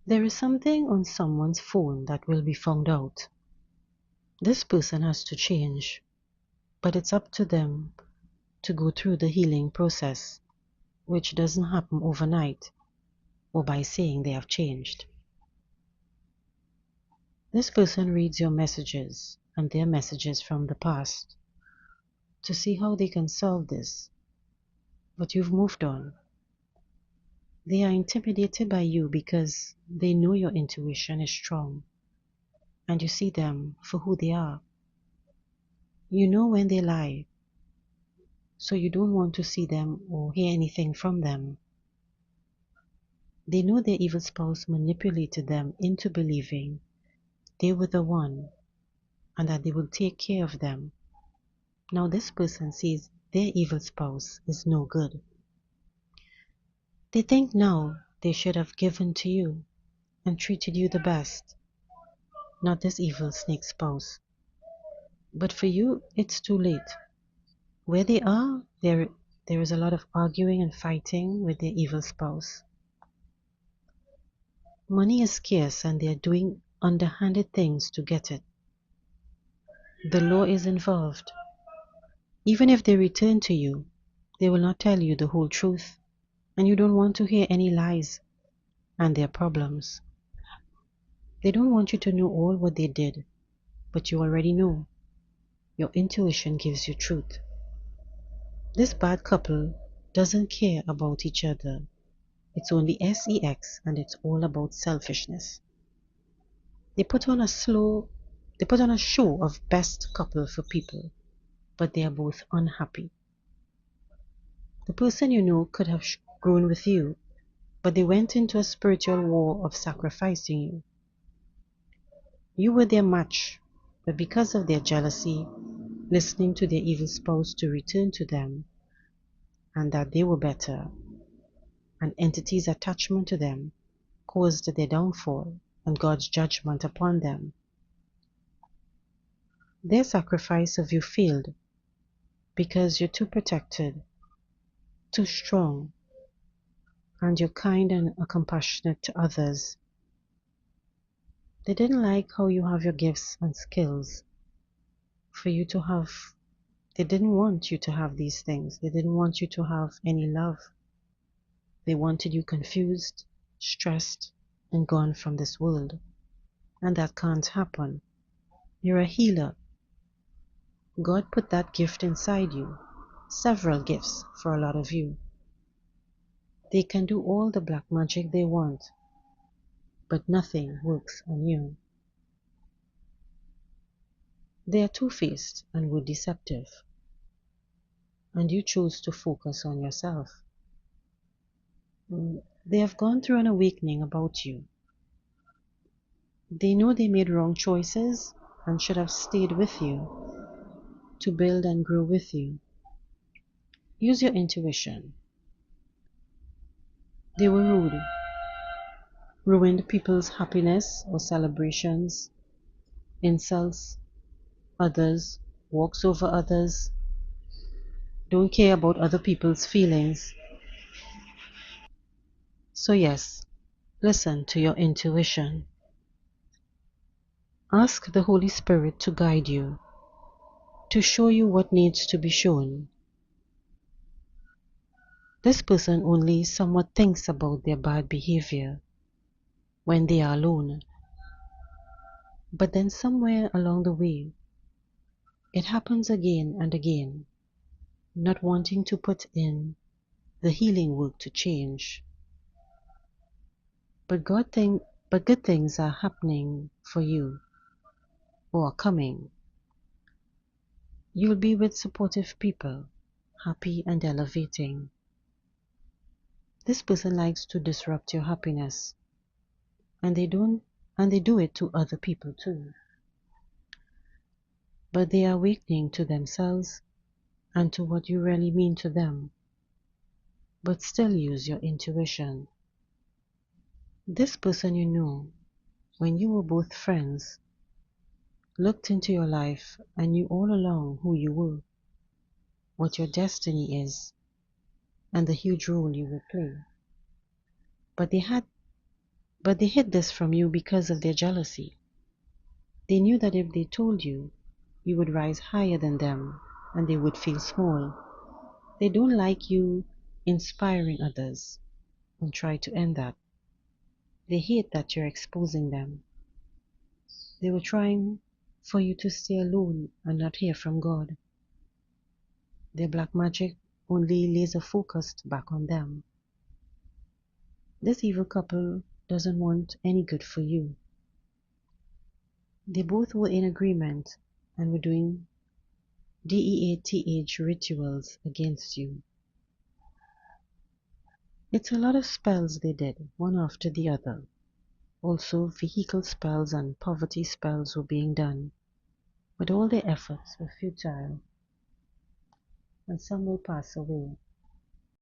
There is something on someone's phone that will be found out. This person has to change, but it's up to them to go through the healing process, which doesn't happen overnight or by saying they have changed. This person reads your messages and their messages from the past to see how they can solve this, but you've moved on. They are intimidated by you because they know your intuition is strong and you see them for who they are. You know when they lie, so you don't want to see them or hear anything from them. They know their evil spouse manipulated them into believing they were the one and that they will take care of them. Now this person sees their evil spouse is no good. They think now they should have given to you and treated you the best, not this evil snake spouse. But for you, it's too late. Where they are, there is a lot of arguing and fighting with their evil spouse. Money is scarce and they are doing underhanded things to get it. The law is involved. Even if they return to you, they will not tell you the whole truth, and you don't want to hear any lies and their problems. They don't want you to know all what they did, but you already know. Your intuition gives you truth. This bad couple doesn't care about each other. It's only sex and it's all about selfishness. They put on a show of best couple for people, but they are both unhappy. The person you know could have grown with you, but they went into a spiritual war of sacrificing you. You were their match, but because of their jealousy, listening to their evil spouse to return to them, and that they were better, an entity's attachment to them caused their downfall and God's judgment upon them. Their sacrifice of you failed because you're too protected, too strong, and you're kind and compassionate to others. They didn't like how you have your gifts and skills for you to have. They didn't want you to have these things. They didn't want you to have any love. They wanted you confused, stressed, and gone from this world. And that can't happen. You're a healer. God put that gift inside you. Several gifts for a lot of you. They can do all the black magic they want, but nothing works on you. They are two-faced and were deceptive, and you chose to focus on yourself. They have gone through an awakening about you. They know they made wrong choices and should have stayed with you to build and grow with you. Use your intuition. They were rude, ruined people's happiness or celebrations, insults others, walks over others, don't care about other people's feelings. So yes, listen to your intuition. Ask the Holy Spirit to guide you, to show you what needs to be shown. This person only somewhat thinks about their bad behavior when they are alone. But then somewhere along the way, it happens again and again, not wanting to put in the healing work to change. But good things are happening for you or are coming. You'll be with supportive people, happy and elevating. This person likes to disrupt your happiness, and they do it to other people too. But they are awakening to themselves and to what you really mean to them. But still use your intuition. This person you know, when you were both friends, looked into your life and knew all along who you were, what your destiny is, and the huge role you will play. But But they hid this from you because of their jealousy. They knew that if they told you, you would rise higher than them and they would feel small. They don't like you inspiring others and try to end that. They hate that you're exposing them. They were trying for you to stay alone and not hear from God. Their black magic only laser focused back on them. This evil couple doesn't want any good for you. They both were in agreement and were doing DEATH rituals against you. It's a lot of spells they did, one after the other. Also, vehicle spells and poverty spells were being done, but all their efforts were futile, and some will pass away.